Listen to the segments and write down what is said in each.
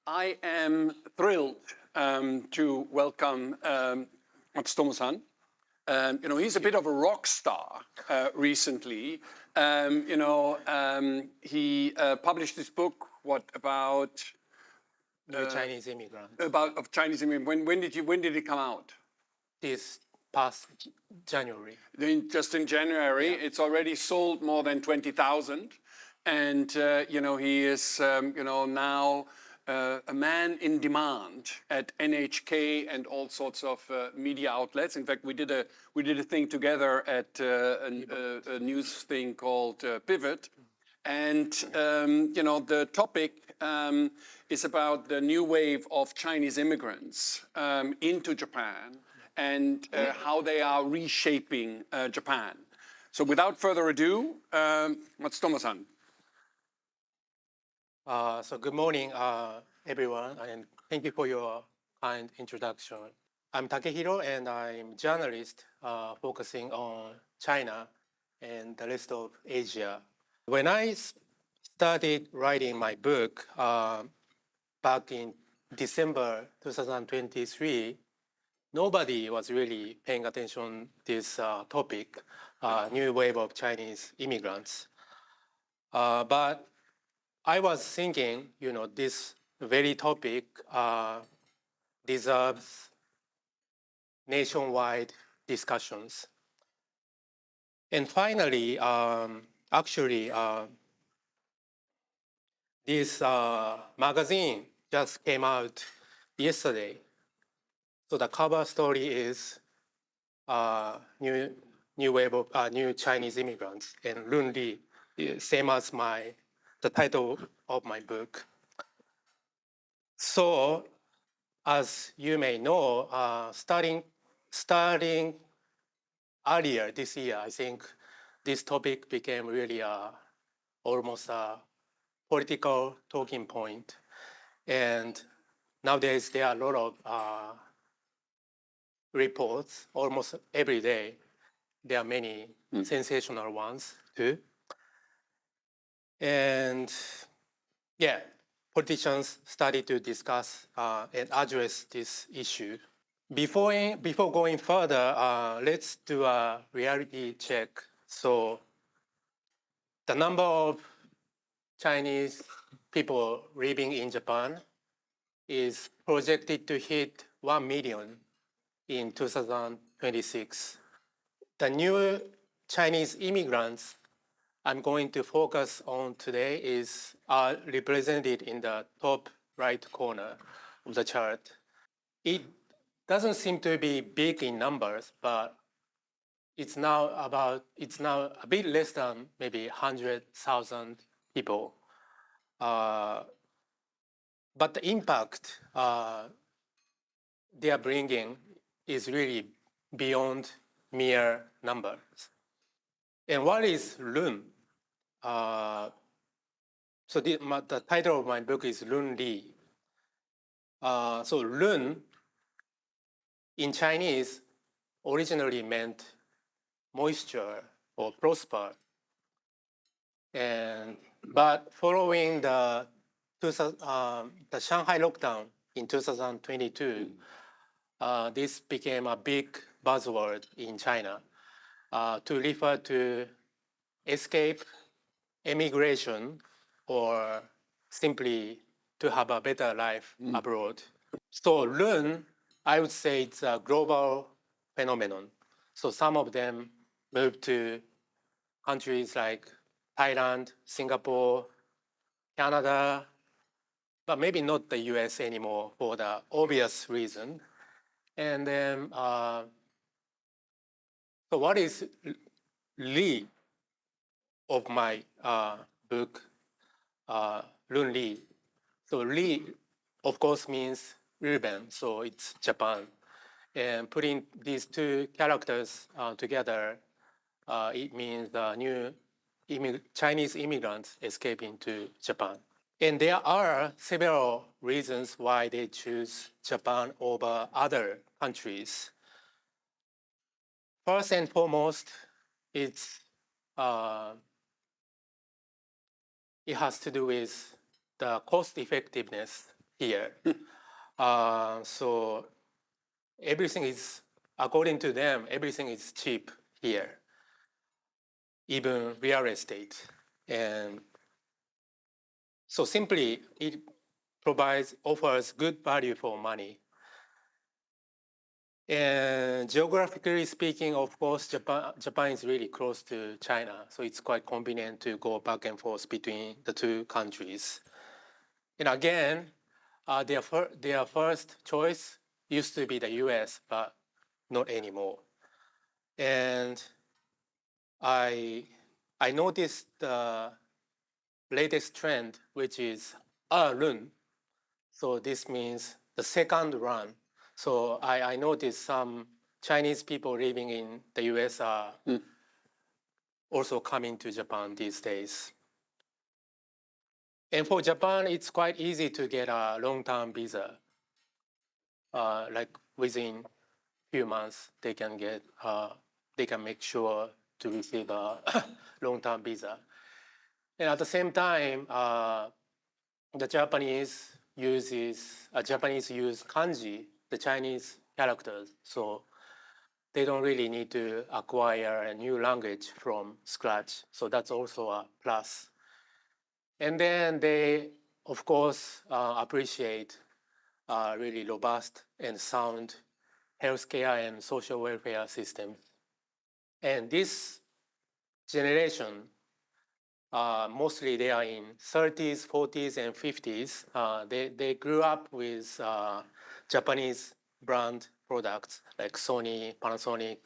I am thrilled to welcome Matsutomo-san. He's a bit of a rock star recently. He published this book, about New Chinese Immigrant. Of Chinese immigrant. When did it come out? This past January. Just in January. Yeah. It's already sold more than 20,000. And, he is, now a man in demand at NHK and all sorts of media outlets. In fact, we did a thing together at a news thing called Pivot. And, the topic is about the new wave of Chinese immigrants into Japan and how they are reshaping Japan. So without further ado, Matsutomo-san. So good morning, everyone, and thank you for your kind introduction. I'm Takehiro, and I'm a journalist focusing on China and the rest of Asia. When I started writing my book back in December 2023, nobody was really paying attention to this topic, new wave of Chinese immigrants. But I was thinking, this very topic deserves nationwide discussions. And finally, this magazine just came out yesterday. So the cover story is new wave of new Chinese immigrants, and Lun Li, same as the title of my book. So, as you may know, starting earlier this year, I think this topic became really almost a political talking point. And nowadays, there are a lot of reports almost every day. There are many sensational ones too. And yeah, politicians started to discuss and address this issue. Before going further, let's do a reality check. So the number of Chinese people living in Japan is projected to hit 1 million in 2026. The new Chinese immigrants I'm going to focus on today are represented in the top right corner of the chart. It doesn't seem to be big in numbers, but it's now a bit less than maybe 100,000 people. But the impact they are bringing is really beyond mere numbers. And what is Lun? So the title of my book is Lun Li. So Lun in Chinese originally meant moisture or prosper. But following the Shanghai lockdown in 2022, this became a big buzzword in China to refer to escape emigration or simply to have a better life abroad. So Lun, I would say it's a global phenomenon. So some of them moved to countries like Thailand, Singapore, Canada, but maybe not the US anymore for the obvious reason. And then, so what is Li of my book, Lun Li? So Li, of course, means Ruben, so it's Japan. And putting these two characters together, it means the new Chinese immigrants escaping to Japan. And there are several reasons why they choose Japan over other countries. First and foremost, it has to do with the cost effectiveness here. So everything is, according to them, everything is cheap here, even real estate. And so simply, it offers good value for money. And geographically speaking, of course, Japan is really close to China, so it's quite convenient to go back and forth between the two countries. And again, their first choice used to be the US, but not anymore. And I noticed the latest trend, which is run. So this means the second run. So I noticed some Chinese people living in the US are also coming to Japan these days. And for Japan, it's quite easy to get a long-term visa. Like within few months, they can make sure to receive a long-term visa. And at the same time, the Japanese use kanji, the Chinese characters. So they don't really need to acquire a new language from scratch. So that's also a plus. And then they, of course, appreciate really robust and sound healthcare and social welfare systems. And this generation, mostly they are in 30s, 40s, and 50s. They grew up with Japanese brand products like Sony, Panasonic,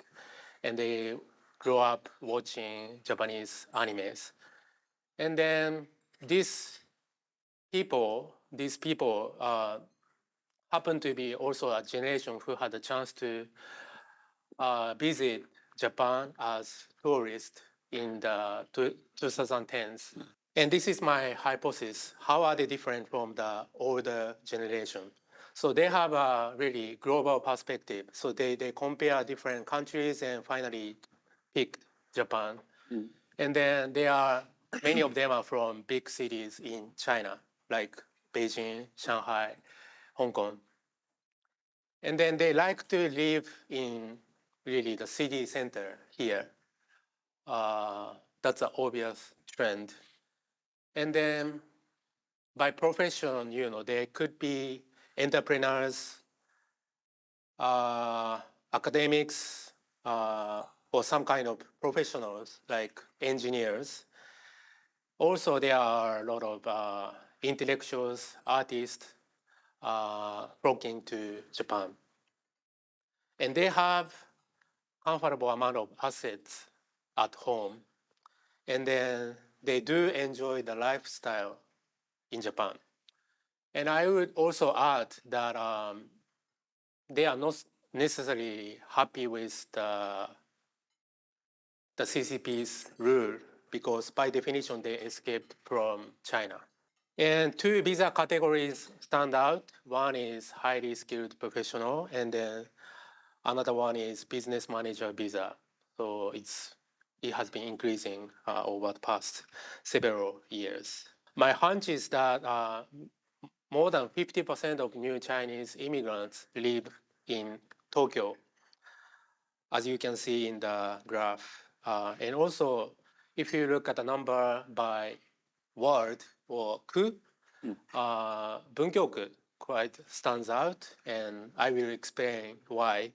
and they grew up watching Japanese animes. And then these people happen to be also a generation who had a chance to visit Japan as tourists in the 2010s. And this is my hypothesis. How are they different from the older generation? So they have a really global perspective. So they compare different countries and finally picked Japan. And then many of them are from big cities in China, like Beijing, Shanghai, Hong Kong. And then they like to live in really the city center here. That's an obvious trend. And then by profession, they could be entrepreneurs, academics, or some kind of professionals like engineers. Also, there are a lot of intellectuals, artists flocking to Japan. And they have comfortable amount of assets at home. And then they do enjoy the lifestyle in Japan. And I would also add that they are not necessarily happy with the CCP's rule because by definition they escaped from China. And two visa categories stand out. One is highly skilled professional, and then another one is business manager visa. So it has been increasing over the past several years. My hunch is that more than 50% of new Chinese immigrants live in Tokyo, as you can see in the graph. And also, if you look at the number by word or ku, Bunkyoku quite stands out, and I will explain why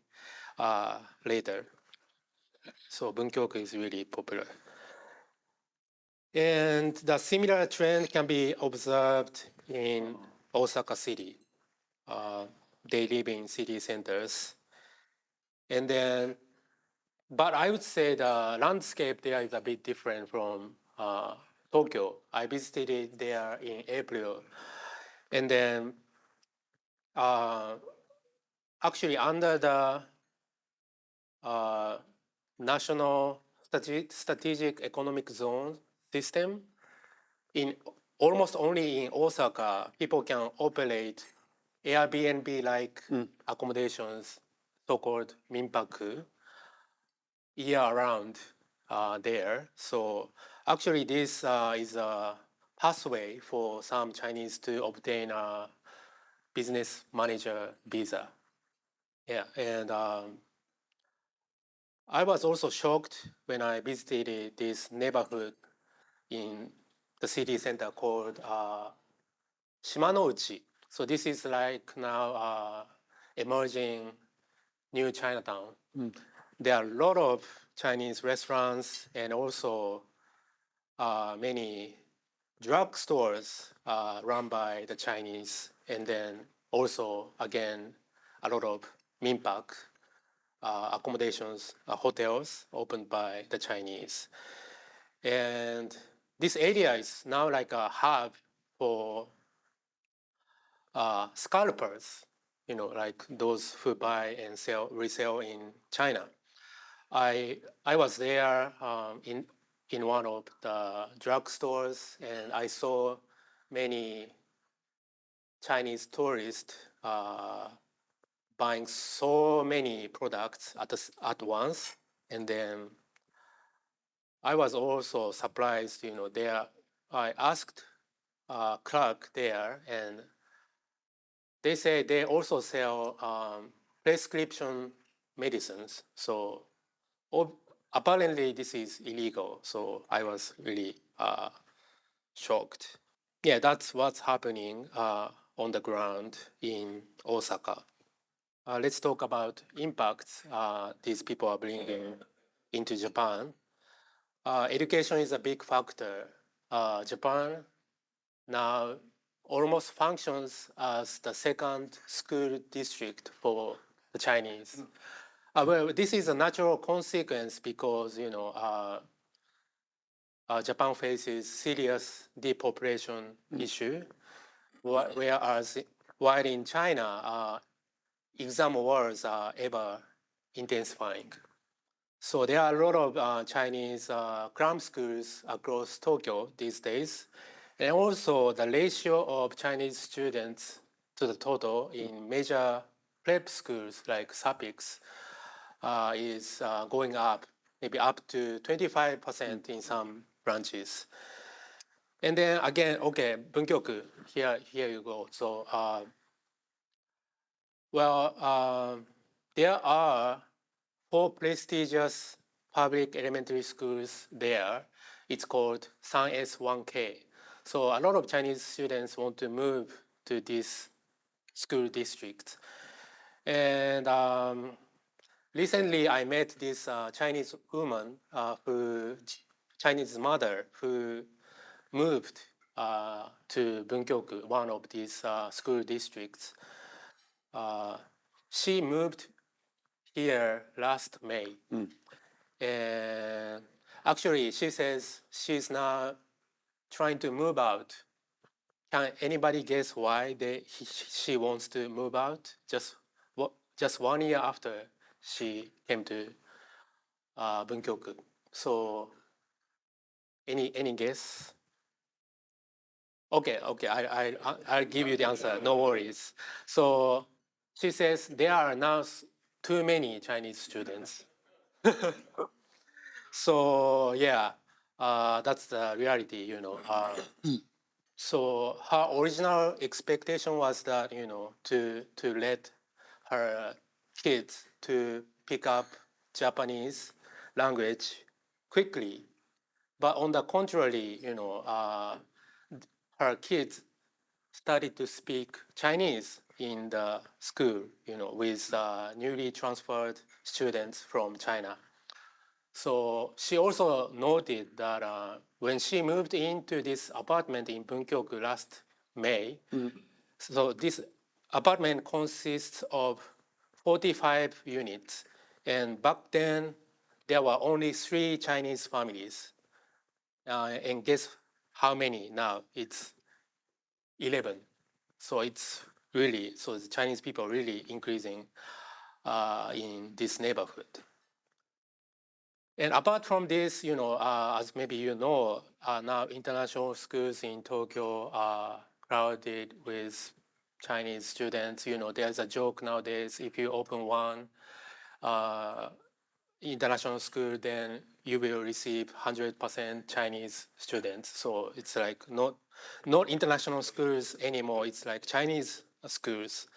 later. So Bunkyoku is really popular. And the similar trend can be observed in Osaka City. They live in city centers. And then, but I would say the landscape there is a bit different from Tokyo. I visited there in April. And then actually under the national strategic economic zone system, in almost only in Osaka, people can operate Airbnb-like accommodations, so-called minpaku, year-round there. So actually, this is a pathway for some Chinese to obtain a business manager visa. Yeah, and I was also shocked when I visited this neighborhood in the city center called Shimanouchi. So this is like now emerging new Chinatown. There are a lot of Chinese restaurants and also many drugstores run by the Chinese, and then also again a lot of minpak accommodations, hotels opened by the Chinese. And this area is now like a hub for scalpers, like those who buy and resell in China. I was there in one of the drugstores, and I saw many Chinese tourists buying so many products at once, and then I was also surprised. There I asked clerk there, and they say they also sell prescription medicines. So apparently this is illegal. So I was really shocked. Yeah, that's what's happening on the ground in Osaka. Let's talk about impacts these people are bringing into Japan. Education is a big factor. Japan now almost functions as the second school district for the Chinese. Well, this is a natural consequence because Japan faces serious depopulation issue, whereas while in China, exam wars are ever intensifying. So there are a lot of Chinese cram schools across Tokyo these days. And also the ratio of Chinese students to the total in major prep schools like SAPICS is going up, maybe up to 25% in some branches. And then again, okay, Bunkyoku, here you go. So, there are 4 prestigious public elementary schools there. It's called 3S1K. So a lot of Chinese students want to move to this school district. And recently I met this Chinese woman, Chinese mother, who moved to Bunkyoku, one of these school districts. She moved here last May. And actually, she says she's now trying to move out. Can anybody guess why she wants to move out? Just 1 year after she came to Bunkyoku. So, any guess? Okay, I'll give you the answer. No worries. So she says there are now too many Chinese students. So yeah, that's the reality. So her original expectation was that to let her kids to pick up Japanese language quickly, but on the contrary, her kids started to speak Chinese in the school, with newly transferred students from China. So she also noted that when she moved into this apartment in Bunkyoku last May, so this apartment consists of 45 units. And back then, there were only 3 Chinese families. And guess how many now? It's 11. So it's really, so the Chinese people are really increasing in this neighborhood. And apart from this, as maybe now international schools in Tokyo are crowded with Chinese students. There's a joke nowadays, if you open one international school, then you will receive 100% Chinese students. So it's like not international schools anymore. It's like Chinese schools.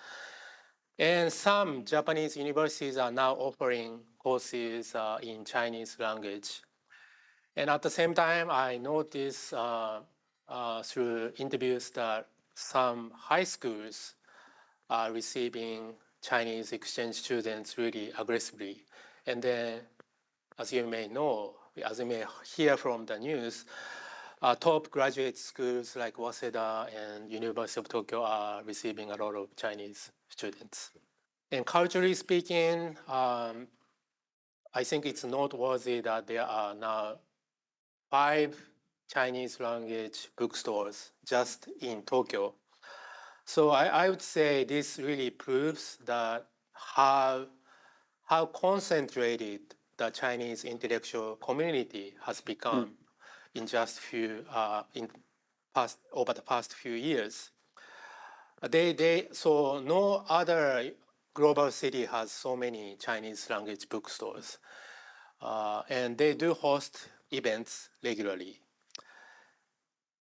And some Japanese universities are now offering courses in Chinese language. And at the same time, I noticed through interviews that some high schools are receiving Chinese exchange students really aggressively. And then, as you may know, as you may hear from the news, top graduate schools like Waseda and University of Tokyo are receiving a lot of Chinese students. And culturally speaking, I think it's noteworthy that there are now 5 Chinese language bookstores just in Tokyo. So I would say this really proves that how concentrated the Chinese intellectual community has become in just over the past few years. So no other global city has so many Chinese language bookstores, and they do host events regularly.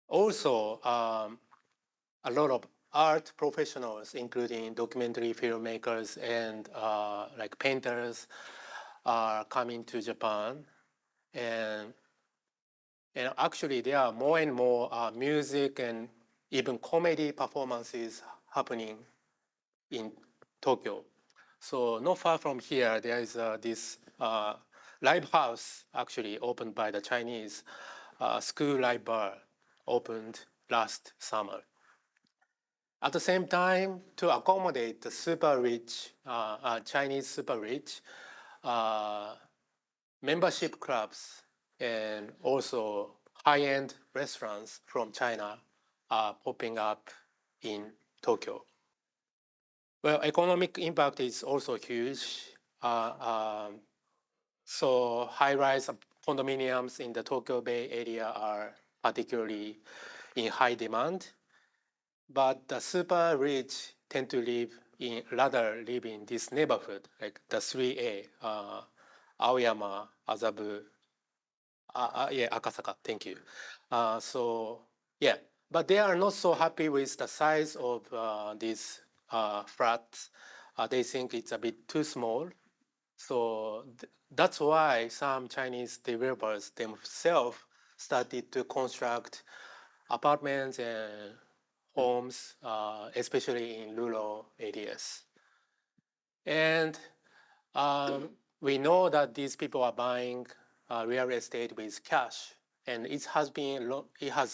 Also, a lot of art professionals, including documentary filmmakers and like painters, are coming to Japan, and actually there are more and more music and even comedy performances happening in Tokyo. So not far from here, there is this live house actually opened by the Chinese school live bar, opened last summer. At the same time, to accommodate the super rich, Chinese super rich, membership clubs and also high-end restaurants from China are popping up in Tokyo. Well, economic impact is also huge. So high-rise condominiums in the Tokyo Bay area are particularly in high demand, but the super rich tend to live in this neighborhood, like the 3A, Aoyama, Azabu, Akasaka, thank you. So yeah, but they are not so happy with the size of these flats. They think it's a bit too small. So that's why some Chinese developers themselves started to construct apartments and homes, especially in rural areas. And we know that these people are buying real estate with cash, and it has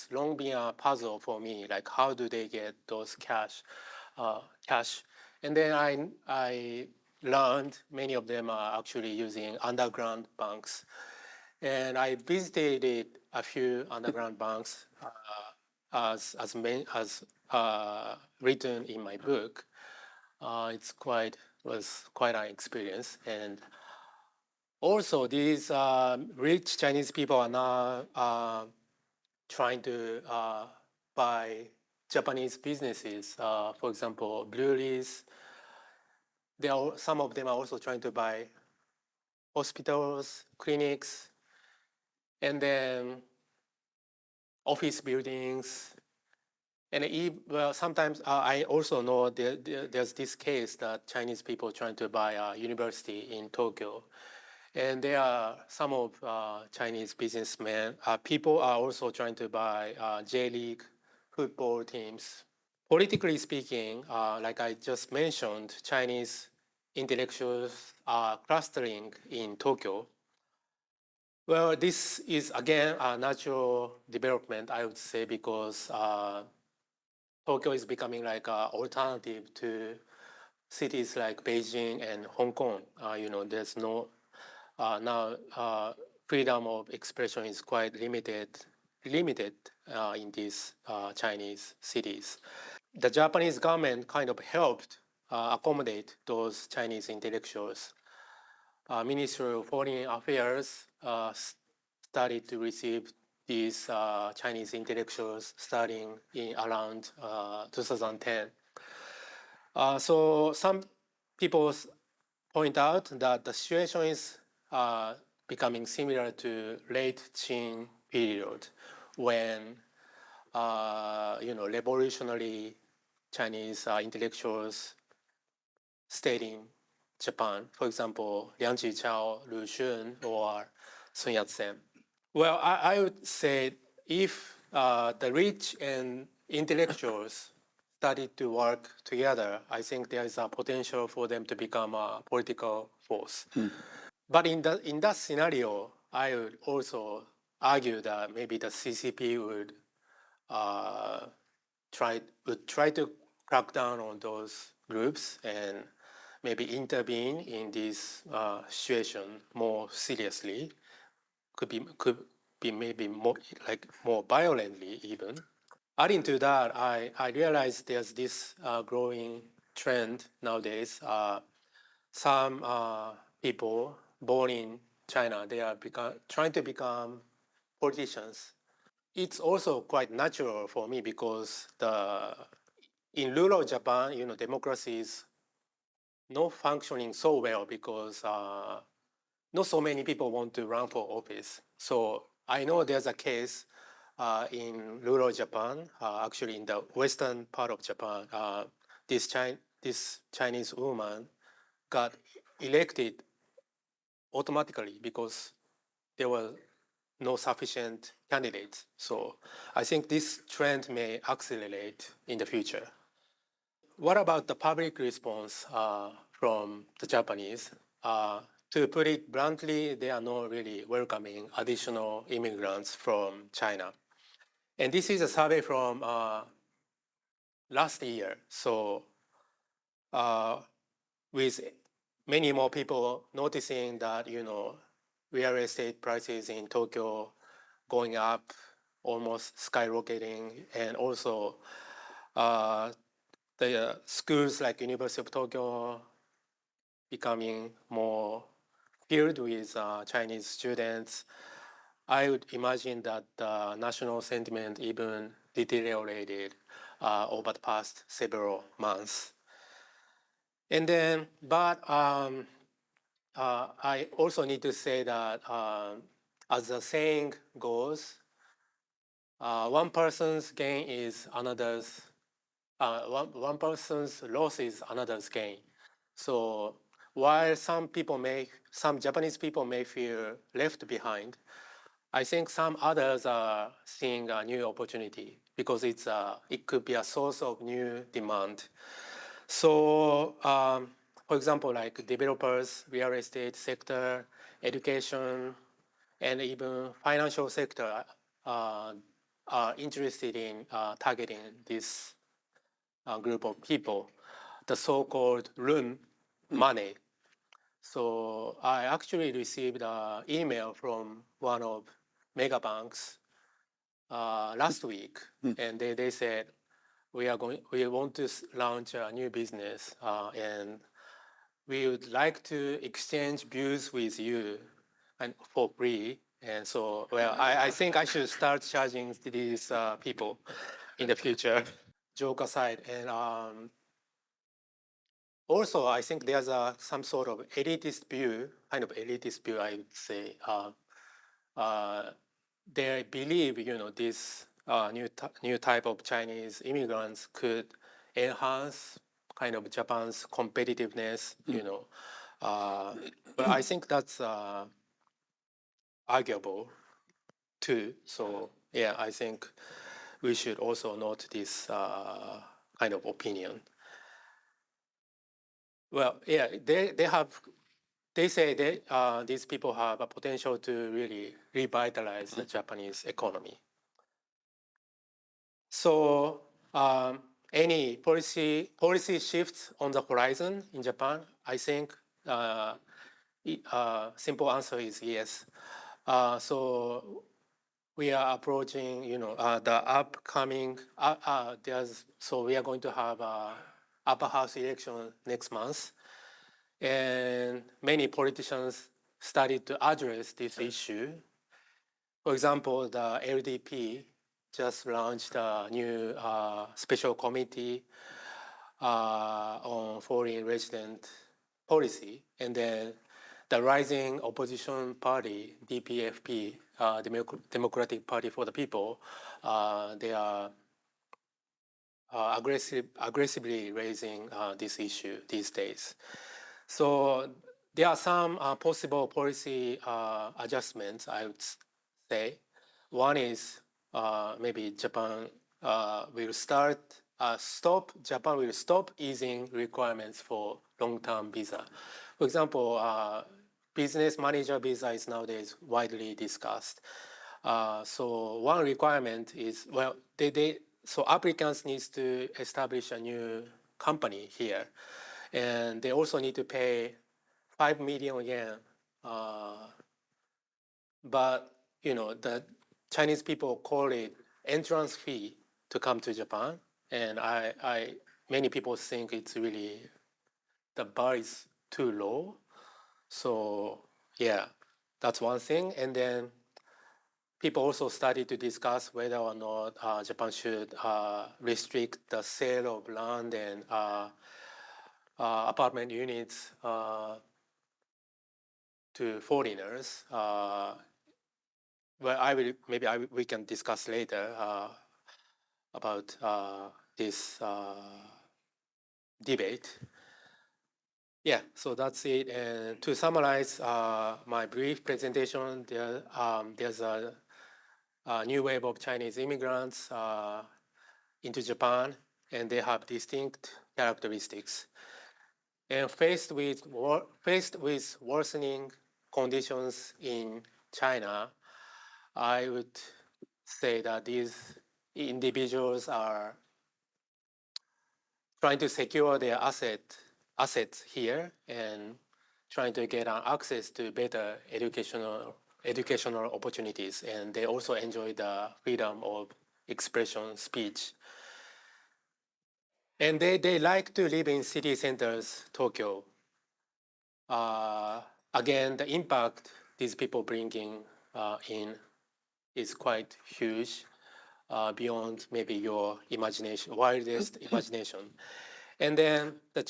long been a puzzle for me. Like, how do they get those cash? And then I learned many of them are actually using underground banks, and I visited a few underground banks as written in my book. Was quite an experience. And also, these rich Chinese people are now trying to buy Japanese businesses. For example, breweries. Some of them are also trying to buy hospitals, clinics, and then office buildings. And sometimes I also know there's this case that Chinese people trying to buy a university in Tokyo. And there are some of Chinese businessmen. People are also trying to buy J-League football teams. Politically speaking, like I just mentioned, Chinese intellectuals are clustering in Tokyo. Well, this is again a natural development, I would say, because Tokyo is becoming like an alternative to cities like Beijing and Hong Kong. There's no now freedom of expression is quite limited in these Chinese cities. The Japanese government kind of helped accommodate those Chinese intellectuals. Ministry of Foreign Affairs started to receive these Chinese intellectuals starting in around 2010. So some people point out that the situation is becoming similar to late Qing period when revolutionary Chinese intellectuals stayed in Japan. For example, Liang Qichao, Lu Xun, or Sun Yat-sen. Well, I would say if the rich and intellectuals started to work together, I think there is a potential for them to become a political force. But in that scenario, I would also argue that maybe the CCP would try to crack down on those groups and maybe intervene in this situation more seriously. Could be maybe more violently even. Adding to that, I realized there's this growing trend nowadays. Some people born in China, they are trying to become politicians. It's also quite natural for me because in rural Japan, democracy is not functioning so well because not so many people want to run for office. So I know there's a case in rural Japan, actually in the western part of Japan, this Chinese woman got elected automatically because there were no sufficient candidates. So I think this trend may accelerate in the future. What about the public response from the Japanese? To put it bluntly, they are not really welcoming additional immigrants from China. And this is a survey from last year. So with many more people noticing that, real estate prices in Tokyo going up, almost skyrocketing, and also the schools like University of Tokyo becoming more filled with Chinese students, I would imagine that the national sentiment even deteriorated over the past several months. And then, but I also need to say that as the saying goes, one person's gain is another's, one person's loss is another's gain. So while some Japanese people may feel left behind, I think some others are seeing a new opportunity because it could be a source of new demand. So, for example, like developers, real estate sector, education, and even financial sector are interested in targeting this group of people, the so-called loan money. So I actually received an email from one of mega banks last week, and they said we want to launch a new business, and we would like to exchange views with you, and for free. And so, well, I think I should start charging these people in the future. Joke aside, and also I think there's some sort of elitist view, I would say. They believe, this new type of Chinese immigrants could enhance kind of Japan's competitiveness, but I think that's arguable too. So yeah, I think we should also note this kind of opinion. Well, yeah, they say these people have a potential to really revitalize the Japanese economy. So any policy shifts on the horizon in Japan? I think simple answer is yes. So we are approaching, the upcoming. So we are going to have upper house election next month, and many politicians started to address this issue. For example, the LDP just launched a new special committee on foreign resident policy, and then the rising opposition party, DPFP, Democratic Party for the People, they are aggressively raising this issue these days. So there are some possible policy adjustments, I would say. One is maybe Japan will Japan will stop easing requirements for long-term visa. For example, business manager visa is nowadays widely discussed. So one requirement is, well, so applicants need to establish a new company here, and they also need to pay 5 million yen. But the Chinese people call it entrance fee to come to Japan, and many people think it's really the bar is too low. So yeah, that's one thing, and then people also started to discuss whether or not Japan should restrict the sale of land and apartment units to foreigners. Well, we can discuss later about this debate. Yeah, so that's it. And to summarize my brief presentation, there's a new wave of Chinese immigrants into Japan, and they have distinct characteristics. And faced with worsening conditions in China, I would say that these individuals are trying to secure their assets here and trying to get access to better educational opportunities, and they also enjoy the freedom of expression, speech. And they like to live in city centers, Tokyo. Again, the impact these people bringing in is quite huge, beyond maybe your imagination, wildest imagination. And then the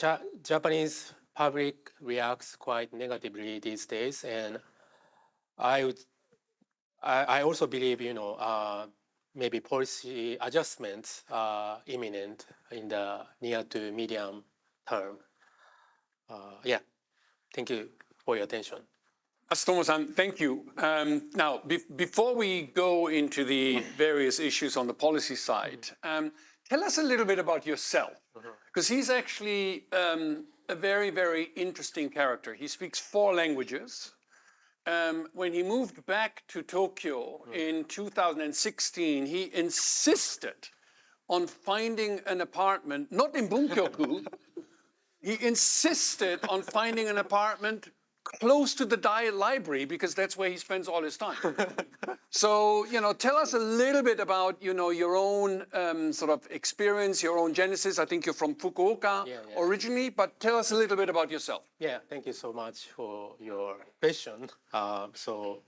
Japanese public reacts quite negatively these days, and I also believe maybe policy adjustments are imminent in the near to medium term. Yeah, thank you for your attention. Masutomo-san, thank you. Now, before we go into the various issues on the policy side, tell us a little bit about yourself, because he's actually a very, very interesting character. He speaks 4 languages. When he moved back to Tokyo in 2016, he insisted on finding an apartment, not in Bunkyoku. He insisted on finding an apartment close to the Diet Library because that's where he spends all his time. So, tell us a little bit about, your own sort of experience, your own genesis. I think you're from Fukuoka originally, but tell us a little bit about yourself. Yeah, thank you so much for your question. Well,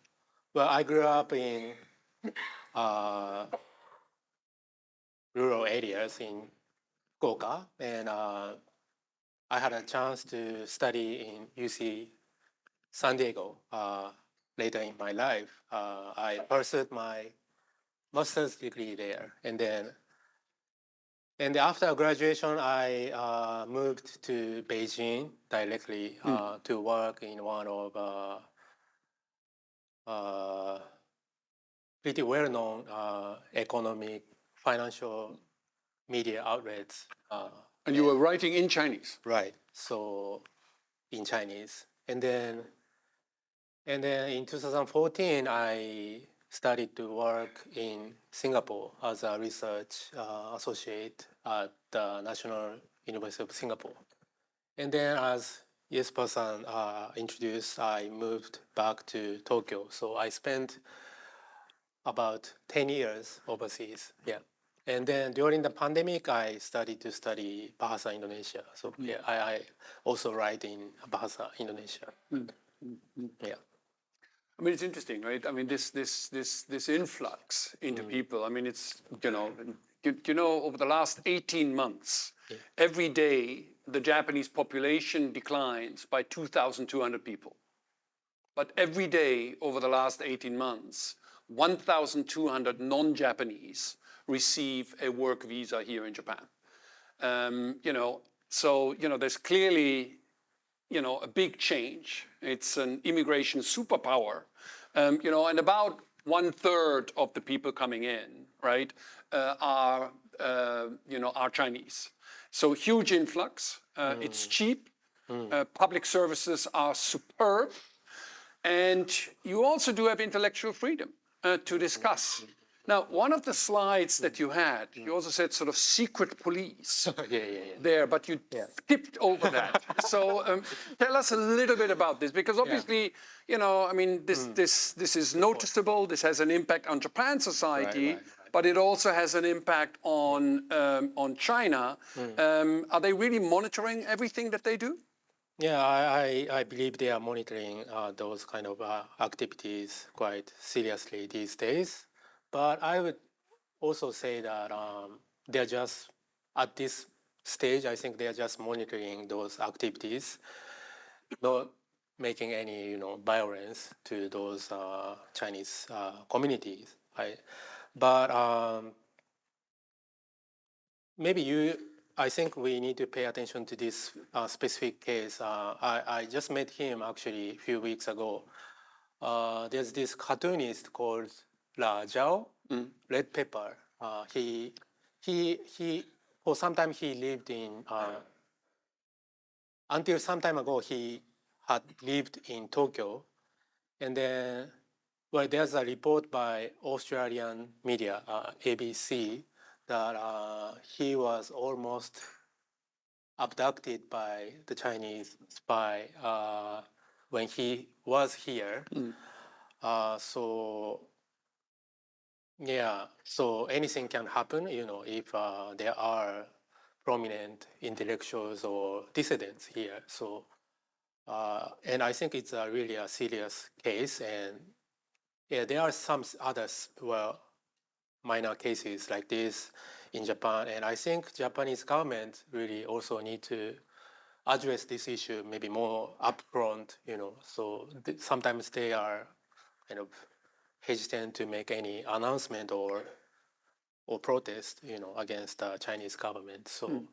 I grew up in rural areas in Fukuoka, and I had a chance to study in UC San Diego later in my life. I pursued my master's degree there, and after graduation, I moved to Beijing directly to work in one of pretty well-known economic, financial media outlets. And you were writing in Chinese? Right, so in Chinese. And then in 2014, I started to work in Singapore as a research associate at the National University of Singapore. And then as Jesper-san introduced, I moved back to Tokyo. So I spent about 10 years overseas, yeah. And then during the pandemic, I started to study Bahasa Indonesia. So yeah, I also write in Bahasa Indonesia. Yeah. I mean, it's interesting, right? I mean, this influx into people. I mean, it's over the last 18 months, every day the Japanese population declines by 2,200 people. But every day over the last 18 months, 1,200 non-Japanese receive a work visa here in Japan. There's clearly, a big change. It's an immigration superpower, and about 1/3 of the people coming in, right, are Chinese. So huge influx. It's cheap. Public services are superb. And you also do have intellectual freedom to discuss. Now, one of the slides that you had, you also said sort of secret police there, but you skipped over that. So tell us a little bit about this, because obviously, this is noticeable. This has an impact on Japan society, but it also has an impact on China. Are they really monitoring everything that they do? Yeah, I believe they are monitoring those kind of activities quite seriously these days. But I would also say that they're just, at this stage, I think they're just monitoring those activities, not making any, violence to those Chinese communities. But I think we need to pay attention to this specific case. I just met him actually a few weeks ago. There's this cartoonist called La Zhao, Red Pepper. He for some time he lived in, until some time ago he had lived in Tokyo. And then, well, there's a report by Australian media, ABC, that he was almost abducted by the Chinese spy when he was here. So anything can happen, if there are prominent intellectuals or dissidents here. So, and I think it's really a serious case. And there are some others, minor cases like this in Japan. And I think Japanese government really also need to address this issue maybe more upfront, So sometimes they are kind of hesitant to make any announcement or protest, against the Chinese government. So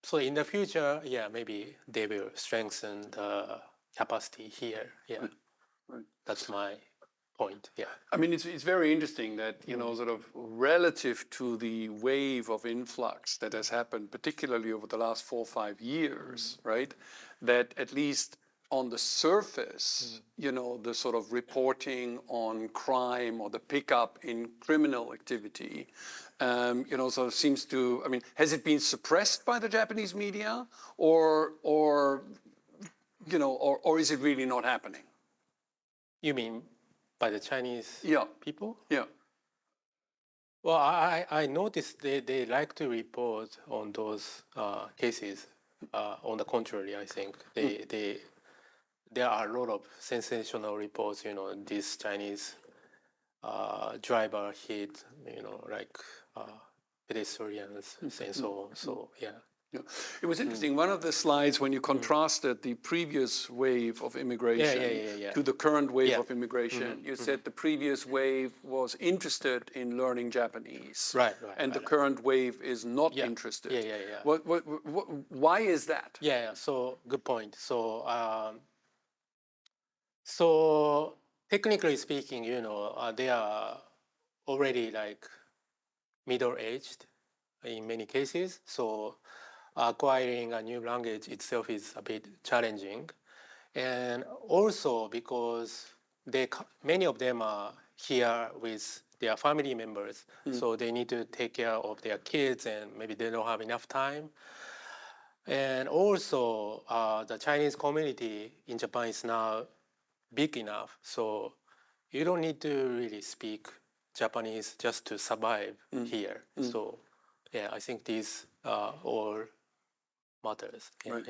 So in the future, maybe they will strengthen the capacity here. Right. That's my point. Yeah. I mean, it's very interesting that, sort of relative to the wave of influx that has happened, particularly over the last 4 or 5 years, right, that at least on the surface, the sort of reporting on crime or the pickup in criminal activity, sort of seems to, has it been suppressed by the Japanese media or is it really not happening? You mean by the Chinese people? Yeah. Well, I noticed they like to report on those cases. On the contrary, I think there are a lot of sensational reports. This Chinese driver hit, like pedestrians and so on. So yeah. Yeah. It was interesting. One of the slides, when you contrasted the previous wave of immigration to the current wave of immigration, you said the previous wave was interested in learning Japanese, and the current wave is not interested. Why is that? So good point. So technically speaking, they are already like middle-aged in many cases. So acquiring a new language itself is a bit challenging. And also because many of them are here with their family members, so they need to take care of their kids and maybe they don't have enough time. And also the Chinese community in Japan is now big enough, so you don't need to really speak Japanese just to survive here. So I think these all matters. Right.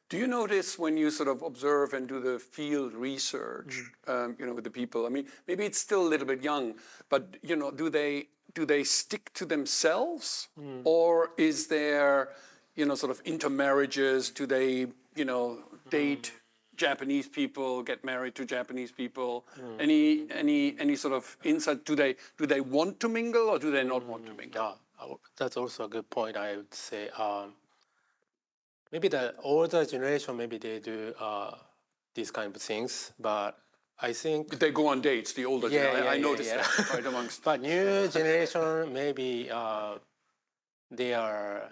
Do you notice when you sort of observe and do the field research, with the people? I mean, maybe it's still a little bit young, but do they stick to themselves, or is there, sort of intermarriages? Do they, date Japanese people get married to Japanese people? Any sort of insight? Do they want to mingle or do they not want to mingle? That's also a good point. I would say maybe the older generation, maybe they do these kind of things, but I think They go on dates. The older generation, I noticed that right amongst. But new generation, maybe they are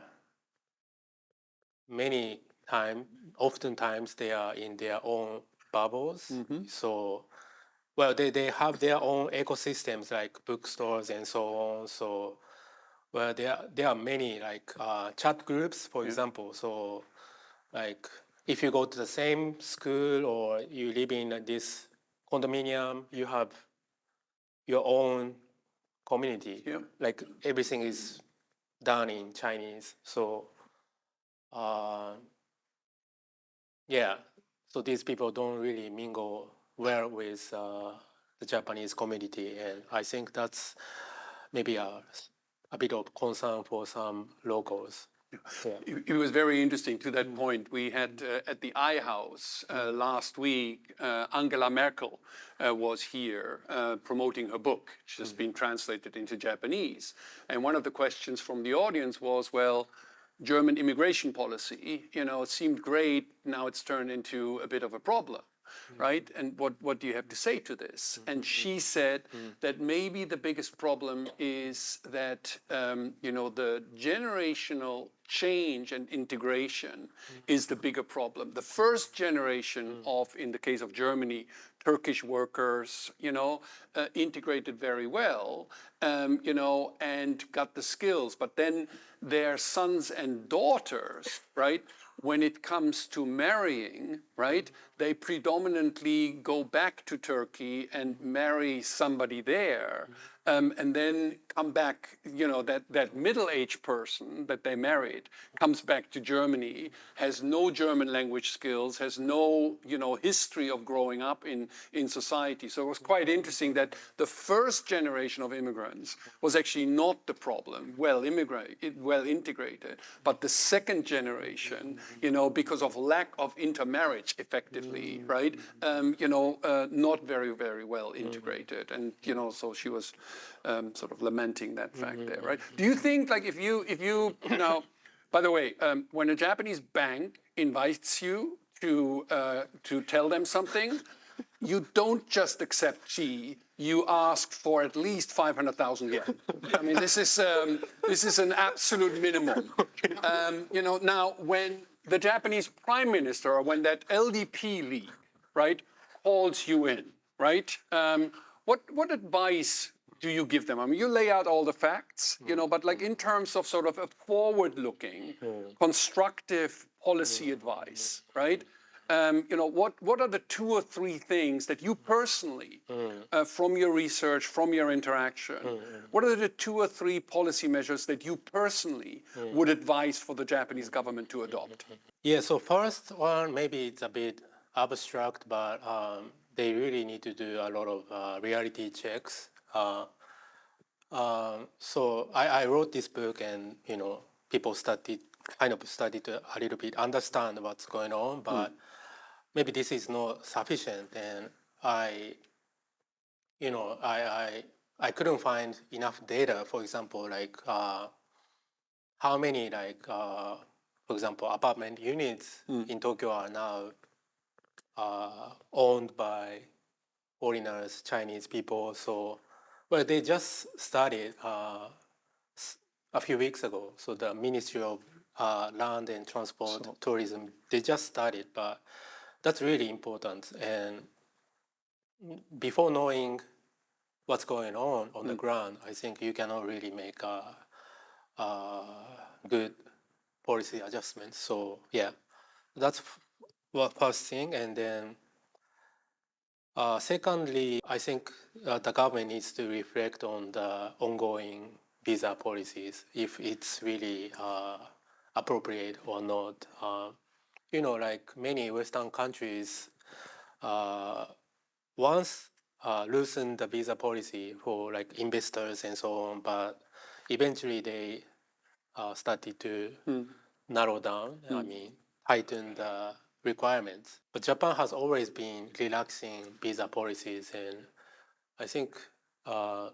oftentimes they are in their own bubbles. So, well, they have their own ecosystems like bookstores and so on. So, well, there are many like chat groups, for example. So, like if you go to the same school or you live in this condominium, you have your own community. Like everything is done in Chinese. So, yeah, so these people don't really mingle well with the Japanese community, and I think that's maybe a bit of concern for some locals. It was very interesting to that point. We had at the I House last week, Angela Merkel was here promoting her book, which has been translated into Japanese. And one of the questions from the audience was, well, German immigration policy, it seemed great. Now it's turned into a bit of a problem, right? And what do you have to say to this? And she said that maybe the biggest problem is that, the generational change and integration is the bigger problem. The first generation of, in the case of Germany, Turkish workers, integrated very well, and got the skills. But then their sons and daughters, right, when it comes to marrying, right, they predominantly go back to Turkey and marry somebody there. And then come back, that middle-aged person that they married comes back to Germany, has no German language skills, has no, history of growing up in society. So it was quite interesting that the first generation of immigrants was actually not the problem, well integrated, but the second generation, because of lack of intermarriage, effectively, right, not very, very well integrated. And, so she was sort of lamenting that fact there, right? Do you think, like, if you now, by the way, when a Japanese bank invites you to tell them something, you don't just accept G. You ask for at least 500,000 yen. I mean, this is an absolute minimum. Now when the Japanese prime minister, or when that LDP league, right, calls you in, right? What advice do you give them? I mean, you lay out all the facts, but like in terms of sort of a forward-looking, constructive policy advice, right? What are the 2 or 3 things that you personally, from your research, from your interaction, what are the 2 or 3 policy measures that you personally would advise for the Japanese government to adopt? Yeah, so first one, maybe it's a bit abstract, but they really need to do a lot of reality checks. So I wrote this book, and people studied to a little bit understand what's going on, but maybe this is not sufficient, and I couldn't find enough data. For example, like how many for example, apartment units in Tokyo are now owned by foreigners, Chinese people. So, well, they just started a few weeks ago. So the Ministry of Land and Transport, Tourism, they just started, but that's really important. And before knowing what's going on the ground, I think you cannot really make a good policy adjustment. So yeah, that's first thing. And then secondly, I think the government needs to reflect on the ongoing visa policies, if it's really appropriate or not. Like many Western countries, once loosened the visa policy for like investors and so on, but eventually they started to narrow down. I mean, tighten the requirements. But Japan has always been relaxing visa policies, and I think now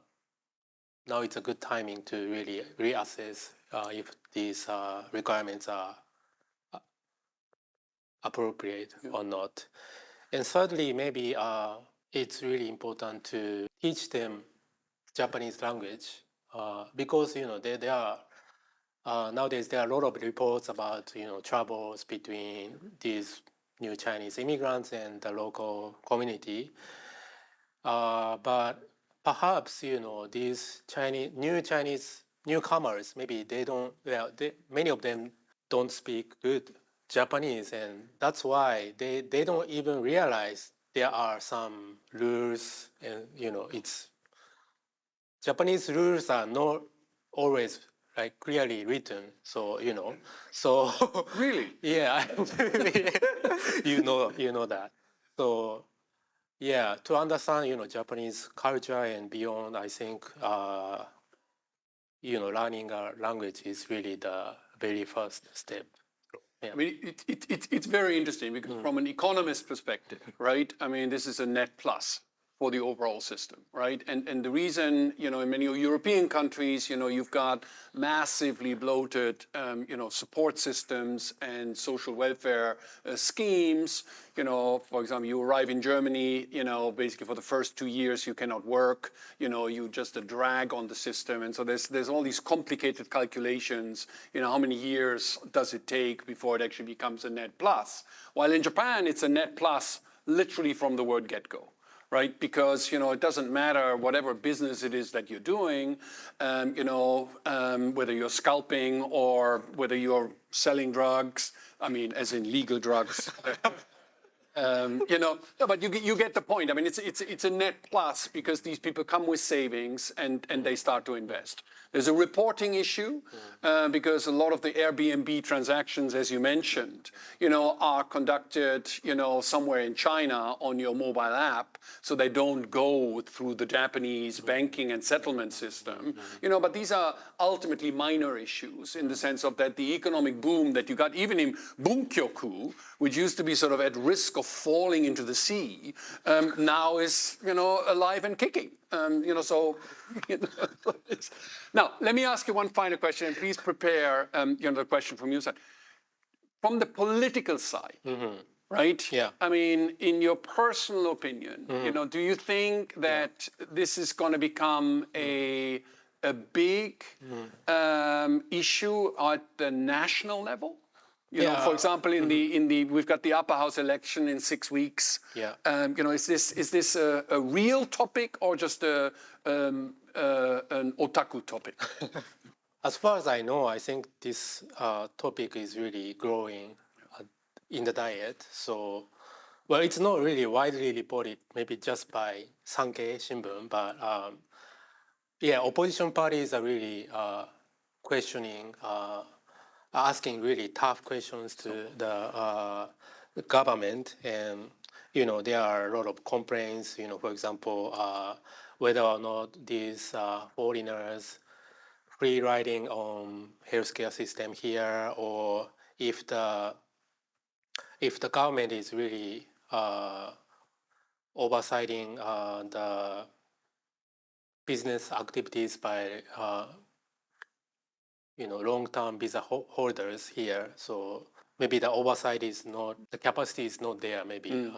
it's a good timing to really reassess if these requirements are appropriate or not. And thirdly, maybe it's really important to teach them Japanese language because there are nowadays there are a lot of reports about troubles between these new Chinese immigrants and the local community. But perhaps these new Chinese newcomers, maybe many of them don't speak good Japanese, and that's why they don't even realize there are some rules, and it's Japanese rules are not always like clearly written. So so Really? yeah, you know that. So yeah, to understand Japanese culture and beyond, I think learning a language is really the very first step. Yeah. I mean, it's very interesting because from an economist perspective, right? I mean, this is a net plus for the overall system, right? And the reason, in many European countries, you've got massively bloated, support systems and social welfare schemes. For example, you arrive in Germany, basically for the first 2 years you cannot work. You just a drag on the system, and so there's all these complicated calculations. How many years does it take before it actually becomes a net plus? While in Japan, it's a net plus literally from the word get-go. Right, because it doesn't matter whatever business it is that you're doing, whether you're scalping or whether you're selling drugs. I mean, as in legal drugs. No, but you get the point. I mean, it's a net plus because these people come with savings and they start to invest. There's a reporting issue because a lot of the Airbnb transactions, as you mentioned, are conducted, somewhere in China on your mobile app, so they don't go through the Japanese banking and settlement system. But these are ultimately minor issues in the sense of that the economic boom that you got even in Bunkyoku, which used to be sort of at risk of falling into the sea, now is alive and kicking. So now let me ask you one final question, and please prepare the question from your side. From the political side, right? Yeah. I mean, in your personal opinion, do you think that this is going to become a big issue at the national level? For example, we've got the upper house election in 6 weeks. Yeah. Is this a real topic or just an otaku topic? As far as I know, I think this topic is really growing in the Diet. So, well, it's not really widely reported, maybe just by Sankei Shimbun, but opposition parties are really questioning, asking really tough questions to the government, and there are a lot of complaints. For example, whether or not these foreigners free riding on healthcare system here, or if the government is really oversighting the business activities by long-term visa holders here. So maybe the oversight is not, the capacity is not there. Maybe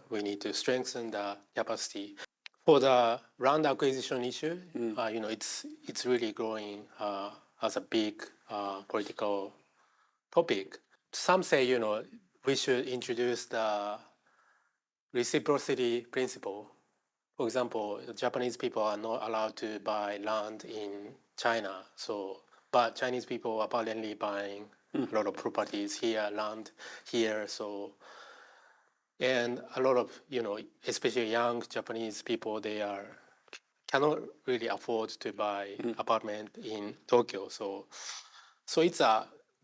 we need to strengthen the capacity. For the land acquisition issue, it's really growing as a big political topic. Some say we should introduce the reciprocity principle. For example, Japanese people are not allowed to buy land in China, but Chinese people are apparently buying a lot of properties here, land here. So, and a lot of especially young Japanese people, cannot really afford to buy apartment in Tokyo. So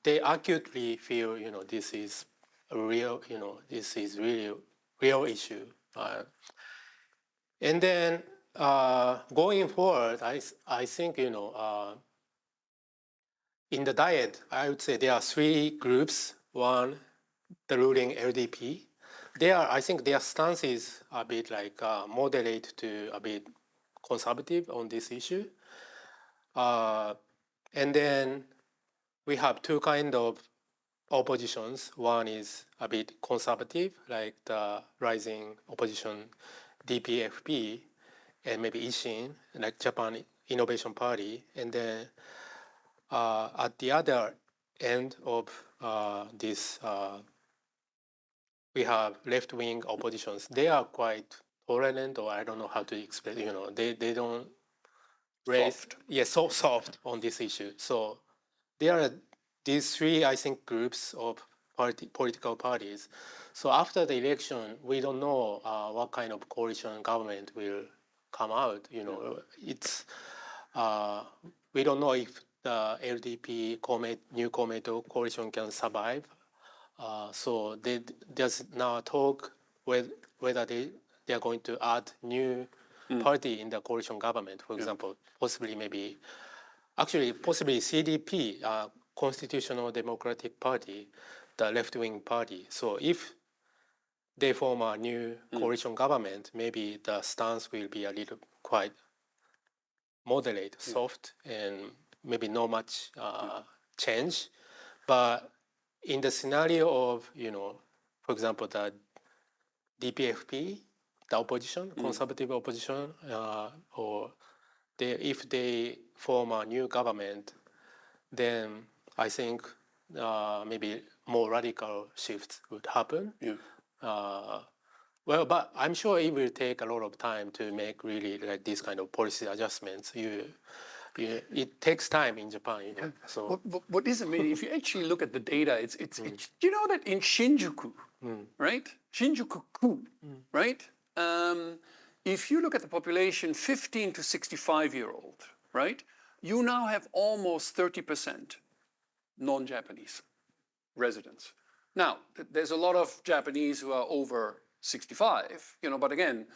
they acutely feel this is a real this is really real issue. And then going forward, I think in the Diet, I would say there are 3 groups. One, the ruling LDP. I think their stance is a bit like moderate to a bit conservative on this issue. And then we have two kind of oppositions. One is a bit conservative, like the rising opposition DPFP, and maybe Ishin, like Japan Innovation Party. And then at the other end of this, we have left-wing oppositions. They are quite tolerant, or I don't know how to explain. They don't raise, Soft. so soft on this issue. So there are these three, I think, groups of political parties. So after the election, we don't know what kind of coalition government will come out. It's we don't know if the LDP new Komeito coalition can survive. So there's now talk whether they are going to add new party in the coalition government. For example, possibly CDP, Constitutional Democratic Party, the left-wing party. So if they form a new coalition government, maybe the stance will be a little quite moderate, soft, and maybe not much change. But in the scenario of, for example, the DPFP, the opposition, conservative opposition, or if they form a new government, then I think maybe more radical shifts would happen. Well, but I'm sure it will take a lot of time to make really like these kind of policy adjustments. It takes time in Japan. So what is amazing, if you actually look at the data, it's you know that in Shinjuku, right? Shinjuku-ku, right? If you look at the population 15 to 65-year-old, right? You now have almost 30% non-Japanese residents. Now, there's a lot of Japanese who are over 65, but again,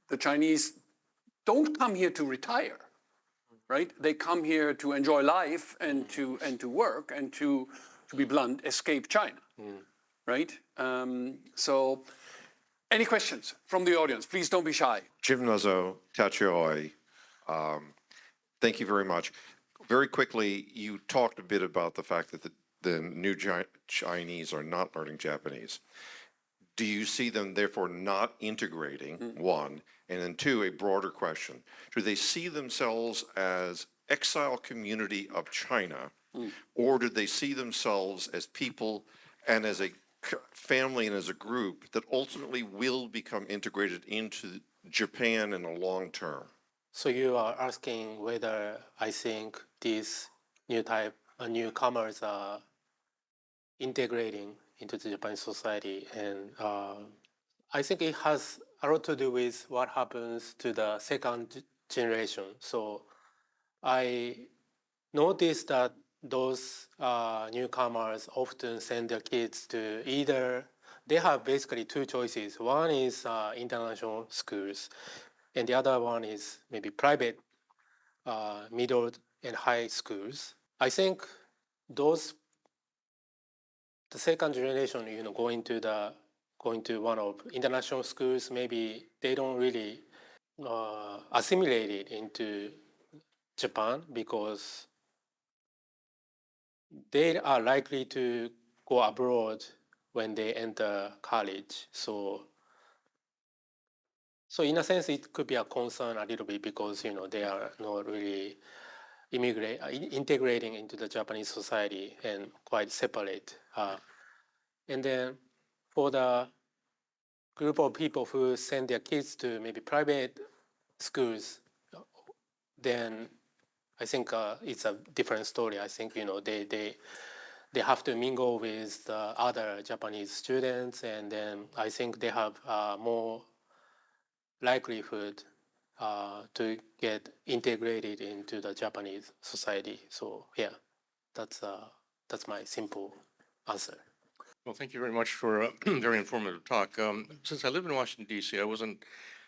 the Chinese don't come here to retire, right? They come here to enjoy life and to work and to be blunt, escape China, right? So, any questions from the audience? Please don't be shy. Gymnazo Tachioi, thank you very much. Very quickly, you talked a bit about the fact that the new Chinese are not learning Japanese. Do you see them therefore not integrating, one, and then two, a broader question. Do they see themselves as exile community of China, or do they see themselves as people and as a family and as a group that ultimately will become integrated into Japan in the long term? So you are asking whether I think these newcomers are integrating into the Japanese society, and I think it has a lot to do with what happens to the second generation. So I noticed that those newcomers often send their kids to they have basically two choices. One is international schools, and the other one is maybe private middle and high schools. I think the second generation, going to one of international schools, maybe they don't really assimilate it into Japan because they are likely to go abroad when they enter college. So in a sense, it could be a concern a little bit because they are not really integrating into the Japanese society and quite separate. And then for the group of people who send their kids to maybe private schools, then I think it's a different story. I think they have to mingle with the other Japanese students, and then I think they have more likelihood to get integrated into the Japanese society. So yeah, that's my simple answer. Well, thank you very much for a very informative talk. Since I live in Washington, D.C., I wasn't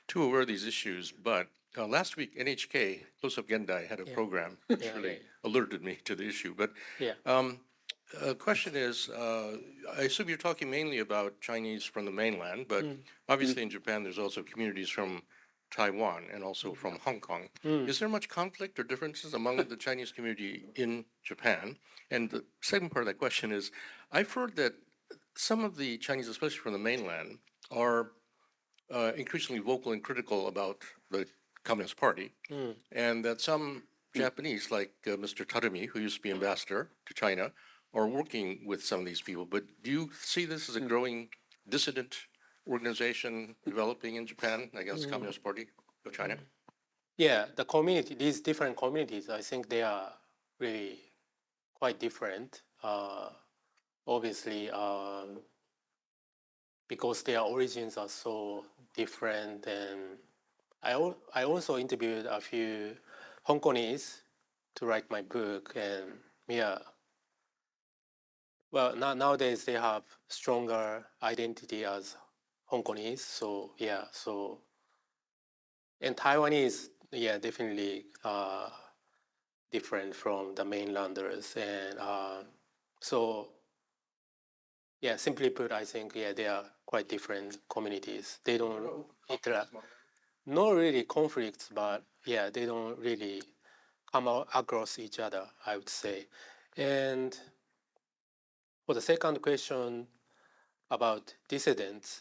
too aware of these issues, but last week, NHK, Close Up Gendai, had a program which really alerted me to the issue. But Question is, I assume you're talking mainly about Chinese from the mainland, but obviously in Japan, there's also communities from Taiwan and also from Hong Kong. Is there much conflict or differences among the Chinese community in Japan? And the second part of that question is, I've heard that some of the Chinese, especially from the mainland, are increasingly vocal and critical about the Communist Party, and that some Japanese, like Mr. Tarumi, who used to be ambassador to China, are working with some of these people. But do you see this as a growing dissident organization developing in Japan against the Communist Party of China? Yeah, the community, these different communities, I think they are really quite different. Obviously, because their origins are so different. And I also interviewed a few Hong Kongese to write my book. And yeah, well, nowadays they have stronger identity as Hong Kongese. So yeah, and Taiwanese, yeah, definitely different from the mainlanders. And so yeah, simply put, I think, yeah, they are quite different communities. They don't interact, not really conflicts, but yeah, they don't really come across each other, I would say. And for the second question about dissidents,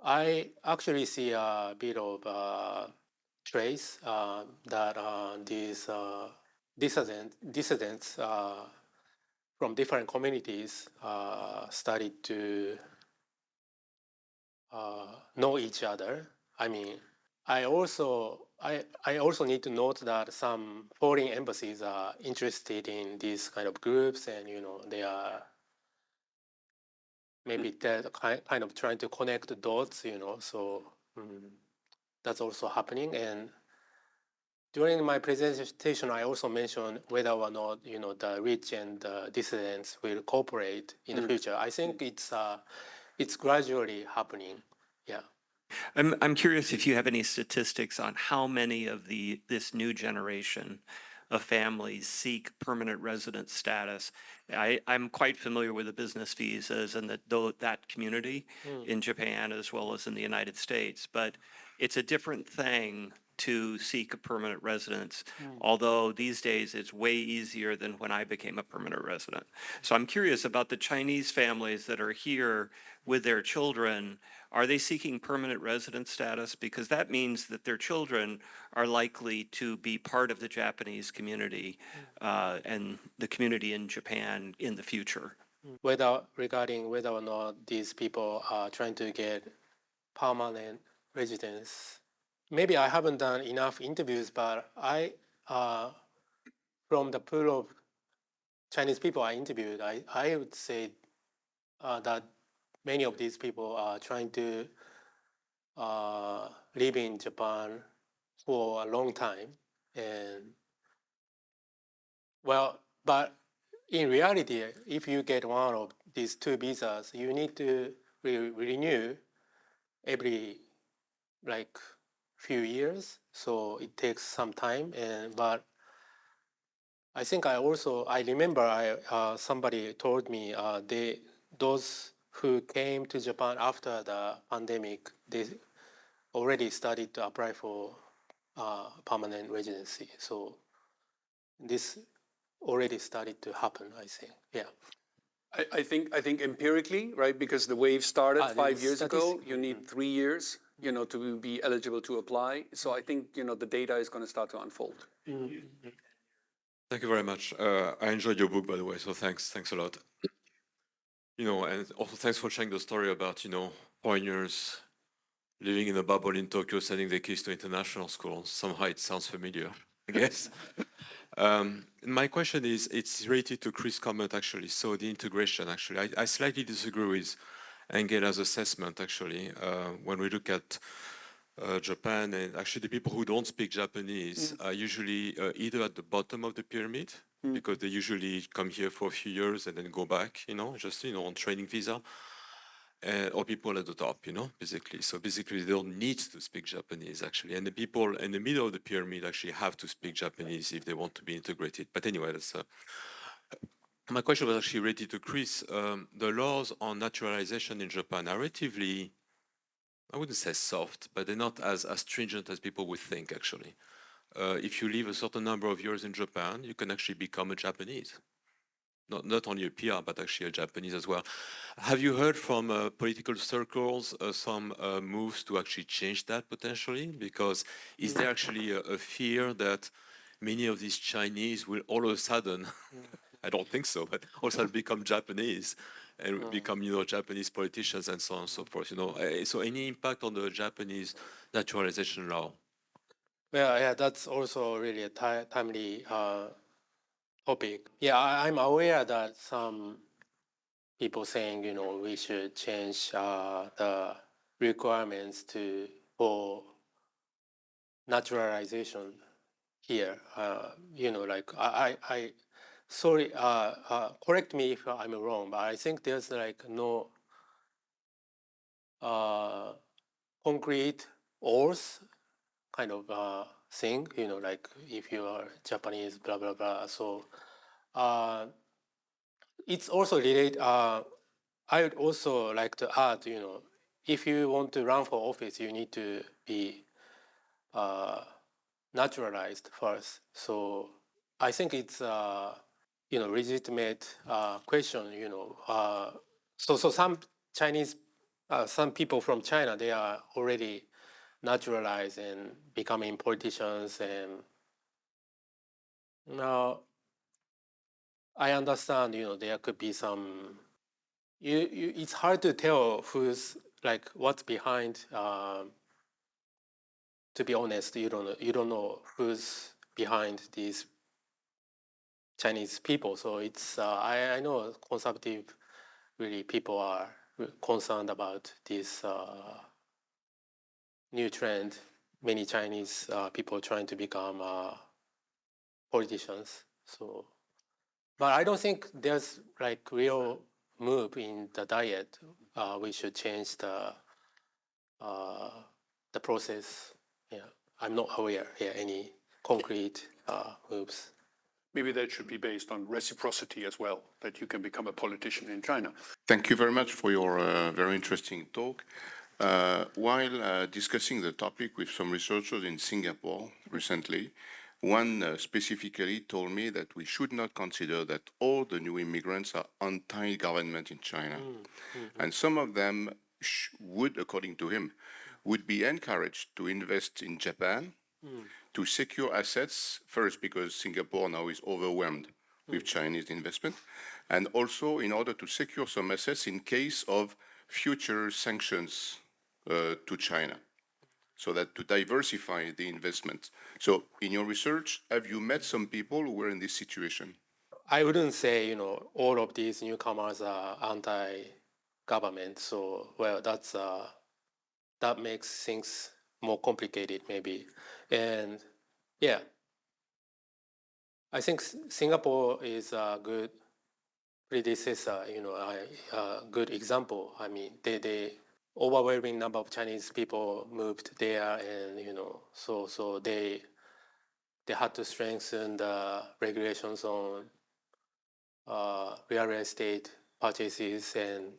I actually see a bit of trace that these dissidents from different communities started to know each other. I mean, I also need to note that some foreign embassies are interested in these kind of groups, and they are maybe they're kind of trying to connect the dots. So that's also happening. And during my presentation, I also mentioned whether or not the rich and the dissidents will cooperate in the future. I think it's gradually happening. Yeah. I'm curious if you have any statistics on how many of this new generation of families seek permanent resident status. I'm quite familiar with the business visas and that community in Japan as well as in the United States, but it's a different thing to seek a permanent residence, although these days it's way easier than when I became a permanent resident. So I'm curious about the Chinese families that are here with their children. Are they seeking permanent resident status? Because that means that their children are likely to be part of the Japanese community and the community in Japan in the future. Regarding whether or not these people are trying to get permanent residence, maybe I haven't done enough interviews, but from the pool of Chinese people I interviewed, I would say that many of these people are trying to live in Japan for a long time. And well, but in reality, if you get one of these two visas, you need to renew every like few years. So it takes some time. But I think I remember somebody told me those who came to Japan after the pandemic, they already started to apply for permanent residency. So this already started to happen, I think. Yeah. I think empirically, right? Because the wave started 5 years ago. You need 3 years, to be eligible to apply. So I think, the data is going to start to unfold. Thank you very much. I enjoyed your book, by the way, so thanks a lot. And also thanks for sharing the story about, foreigners living in a bubble in Tokyo, sending their kids to international schools. Somehow it sounds familiar, I guess. My question is, it's related to Chris' comment, actually. So the integration, actually, I slightly disagree with Angela's assessment, actually. When we look at Japan, and actually the people who don't speak Japanese are usually either at the bottom of the pyramid, because they usually come here for a few years and then go back, just, on training visa, or people at the top, basically. So basically they don't need to speak Japanese, actually. And the people in the middle of the pyramid actually have to speak Japanese if they want to be integrated. But anyway, that's My question was actually related to Chris. The laws on naturalization in Japan are relatively, I wouldn't say soft, but they're not as stringent as people would think, actually. If you live a certain number of years in Japan, you can actually become a Japanese. Not only a PR, but actually a Japanese as well. Have you heard from political circles some moves to actually change that potentially? Because is there actually a fear that many of these Chinese will all of a sudden, I don't think so, but also become Japanese and become, Japanese politicians and so on and so forth, So any impact on the Japanese naturalization law? Well, yeah, that's also really a timely topic. Yeah, I'm aware that some people saying, we should change the requirements for naturalization here. Like sorry, correct me if I'm wrong, but I think there's like no concrete oath kind of thing, like if you are Japanese, blah, blah, blah. So it's also related. I would also like to add, if you want to run for office, you need to be naturalized first. So I think it's legitimate question. So some Chinese, some people from China, they are already naturalized and becoming politicians. And now I understand, there could be some. It's hard to tell who's like what's behind. To be honest, you don't know who's behind these Chinese people. So it's I know conservative really people are concerned about this new trend. Many Chinese people trying to become politicians. So, but I don't think there's like real move in the diet. We should change the process. Yeah, I'm not aware. Yeah, any concrete moves. Maybe that should be based on reciprocity as well, that you can become a politician in China. Thank you very much for your very interesting talk. While discussing the topic with some researchers in Singapore recently, one specifically told me that we should not consider that all the new immigrants are anti-government in China. And some of them would, according to him, would be encouraged to invest in Japan to secure assets, first because Singapore now is overwhelmed with Chinese investment, and also in order to secure some assets in case of future sanctions to China, so that to diversify the investment. So in your research, have you met some people who were in this situation? I wouldn't say, all of these newcomers are anti-government. So, well, that makes things more complicated, maybe. And yeah, I think Singapore is a good predecessor, a good example. I mean, they overwhelming number of Chinese people moved there, and so they had to strengthen the regulations on real estate purchases. And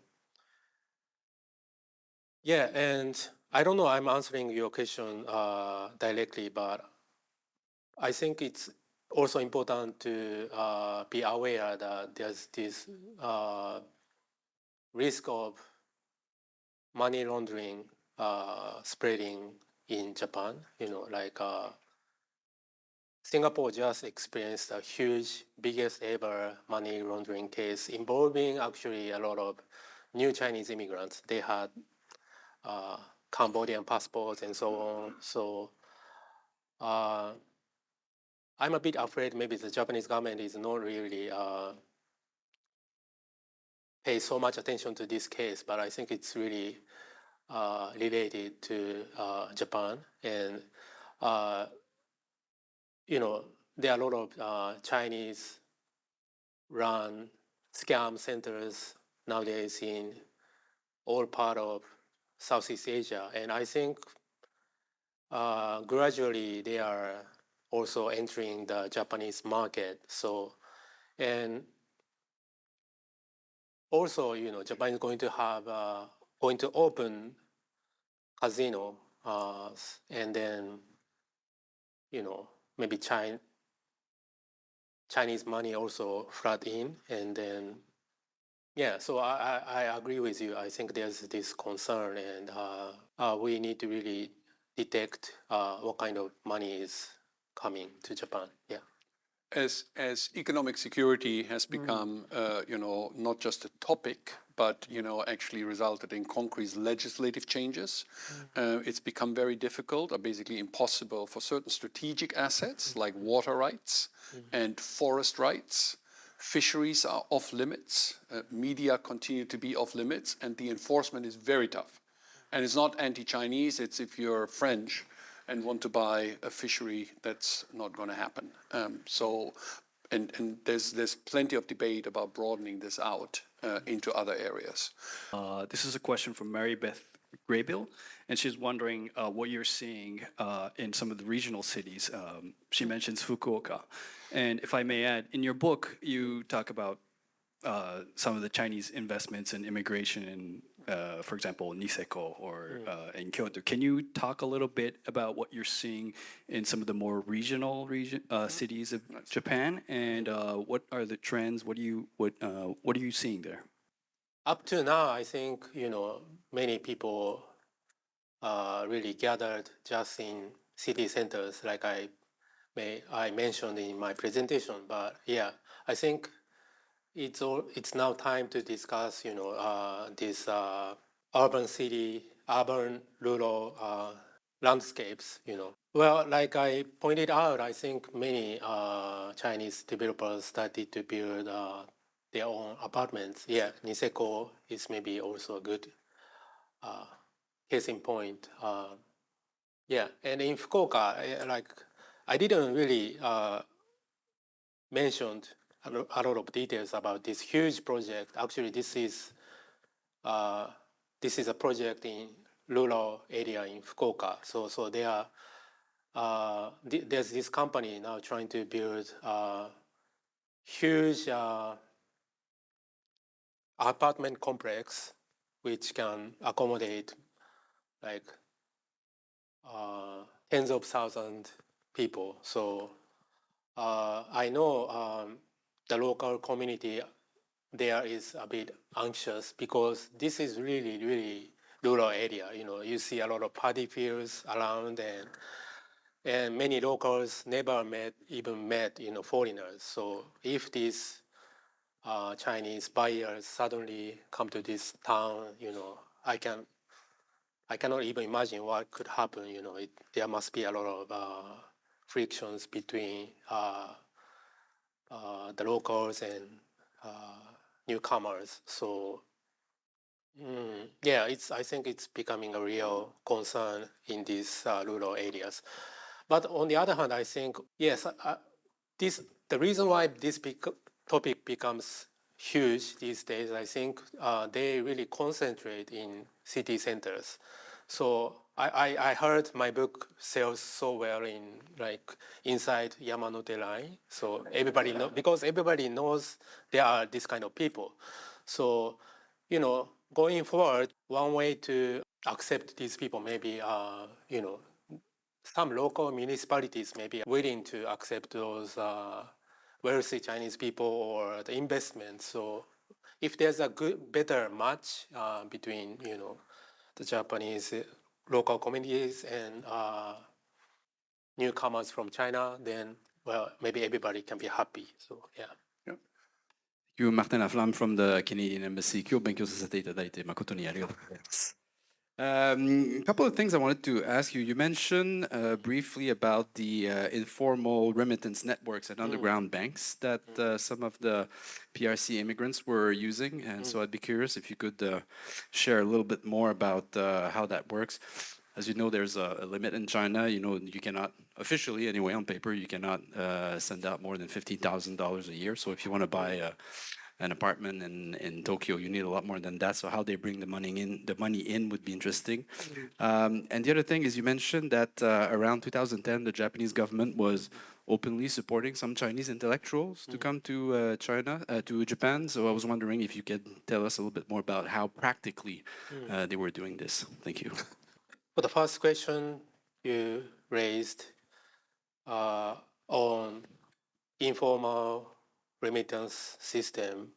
yeah, and I don't know, I'm answering your question directly, but I think it's also important to be aware that there's this risk of money laundering spreading in Japan. Like Singapore just experienced a huge, biggest ever money laundering case involving actually a lot of new Chinese immigrants. They had Cambodian passports and so on. So I'm a bit afraid maybe the Japanese government is not really pay so much attention to this case, but I think it's really related to Japan. And there are a lot of Chinese run scam centers nowadays in all part of Southeast Asia. And I think gradually they are also entering the Japanese market. So, and also, Japan is going to have going to open casino, and then maybe Chinese money also flood in, and then yeah. So I agree with you. I think there's this concern, and we need to really detect what kind of money is coming to Japan. Yeah. As economic security has become, not just a topic, but actually resulted in concrete legislative changes, it's become very difficult, or basically impossible, for certain strategic assets like water rights and forest rights. Fisheries are off limits. Media continue to be off limits, and the enforcement is very tough. And it's not anti-Chinese. It's if you're French and want to buy a fishery, that's not going to happen. And there's plenty of debate about broadening this out into other areas. This is a question from Mary Beth Graybill, and she's wondering what you're seeing in some of the regional cities. She mentions Fukuoka. And if I may add, in your book, you talk about some of the Chinese investments in immigration in, for example, Niseko or in Kyoto. Can you talk a little bit about what you're seeing in some of the more regional cities of Japan, and what are the trends? What are you seeing there? Up to now, I think many people really gathered just in city centers, like I mentioned in my presentation. But yeah, I think it's now time to discuss this urban rural landscapes. Well, like I pointed out, I think many Chinese developers started to build their own apartments. Yeah, Niseko is maybe also a good case in point. Yeah, and in Fukuoka, I didn't really mention a lot of details about this huge project. Actually, this is a project in rural area in Fukuoka. So there's this company now trying to build a huge apartment complex which can accommodate like tens of thousands people. So I know the local community there is a bit anxious because this is really, really rural area. You see a lot of paddy fields around, and many locals never even met foreigners. So if these Chinese buyers suddenly come to this town, I cannot even imagine what could happen. There must be a lot of frictions between the locals and newcomers. So yeah, I think it's becoming a real concern in these rural areas. But on the other hand, I think yes, the reason why this topic becomes huge these days, I think they really concentrate in city centers. So I heard my book sells so well in inside Yamanote line. So because everybody knows there are this kind of people. So going forward, one way to accept these people maybe some local municipalities may be willing to accept those wealthy Chinese people or the investment. So if there's a better match between the Japanese local communities and newcomers from China, then well, maybe everybody can be happy. So yeah. Thank you, Martin Laflamme from the Canadian Embassy. 今日勉強させていただいて誠にありがとうございます。A couple of things I wanted to ask you. You mentioned briefly about the informal remittance networks and underground banks that some of the PRC immigrants were using. And so I'd be curious if you could share a little bit more about how that works. As you know, there's a limit in China. You cannot, officially anyway, on paper, you cannot send out more than $15,000 a year. So if you want to buy an apartment in Tokyo, you need a lot more than that. So how they bring the money in would be interesting. And the other thing is you mentioned that around 2010, the Japanese government was openly supporting some Chinese intellectuals to come to to Japan. So I was wondering if you could tell us a little bit more about how practically they were doing this. Thank you. For the first question you raised on informal remittance system,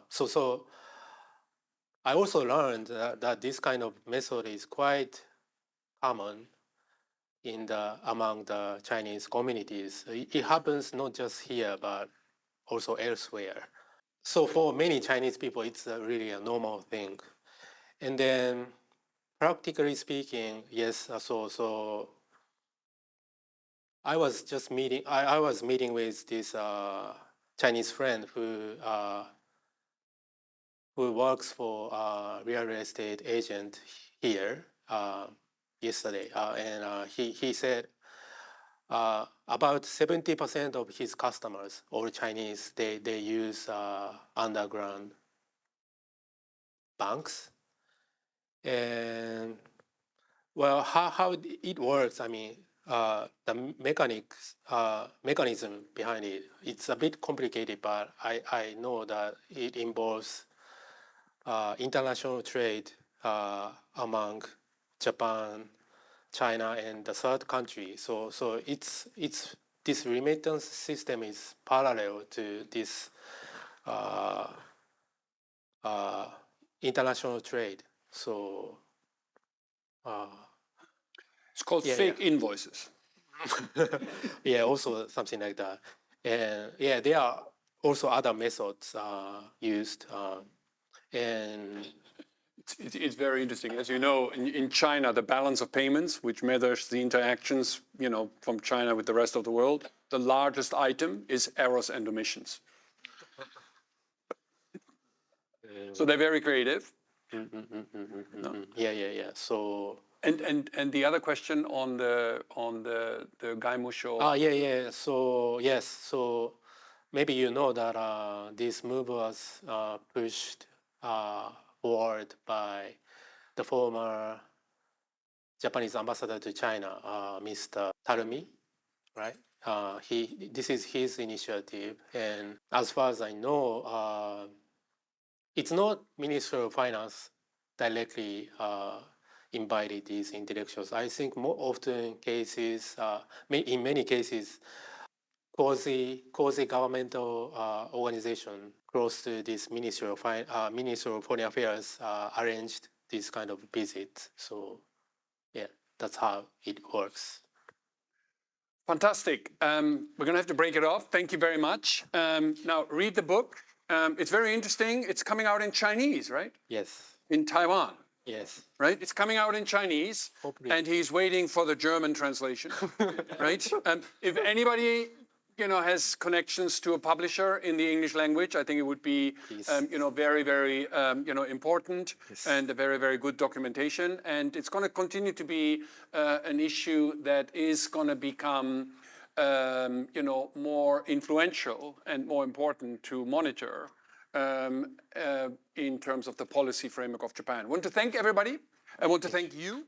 so I also learned that this kind of method is quite common among the Chinese communities. It happens not just here, but also elsewhere. So for many Chinese people, it's really a normal thing. And then practically speaking, yes, so I was just meeting, I was meeting with this Chinese friend who works for a real estate agent here yesterday. And he said about 70% of his customers, all Chinese, they use underground banks. And well, how it works, I mean, the mechanism behind it, it's a bit complicated, but I know that it involves international trade among Japan, China, and the third country. So it's this remittance system is parallel to this international trade. So It's called fake invoices. yeah, also something like that. And yeah, there are also other methods used. And It's very interesting. As you know, in China, the balance of payments, which measures the interactions, from China with the rest of the world, the largest item is errors and omissions. So they're very creative. Yeah. So and the other question on the Gaimusho. yeah. So yes. So maybe you know that this move was pushed forward by the former Japanese ambassador to China, Mr. Tarumi, right? This is his initiative, and as far as I know, it's not Ministry of Finance directly invited these intellectuals. I think more often cases, in many cases, quasi-governmental organization close to this Ministry of Foreign Affairs arranged this kind of visit. So yeah, that's how it works. Fantastic. We're going to have to break it off. Thank you very much. Now, read the book. It's very interesting. It's coming out in Chinese, right? Yes. In Taiwan. Yes. Right? It's coming out in Chinese. Hopefully. And he's waiting for the German translation. Right? If anybody has connections to a publisher in the English language, I think it would be very, very important and a very, very good documentation. And it's going to continue to be an issue that is going to become more influential and more important to monitor in terms of the policy framework of Japan. I want to thank everybody. I want to thank you.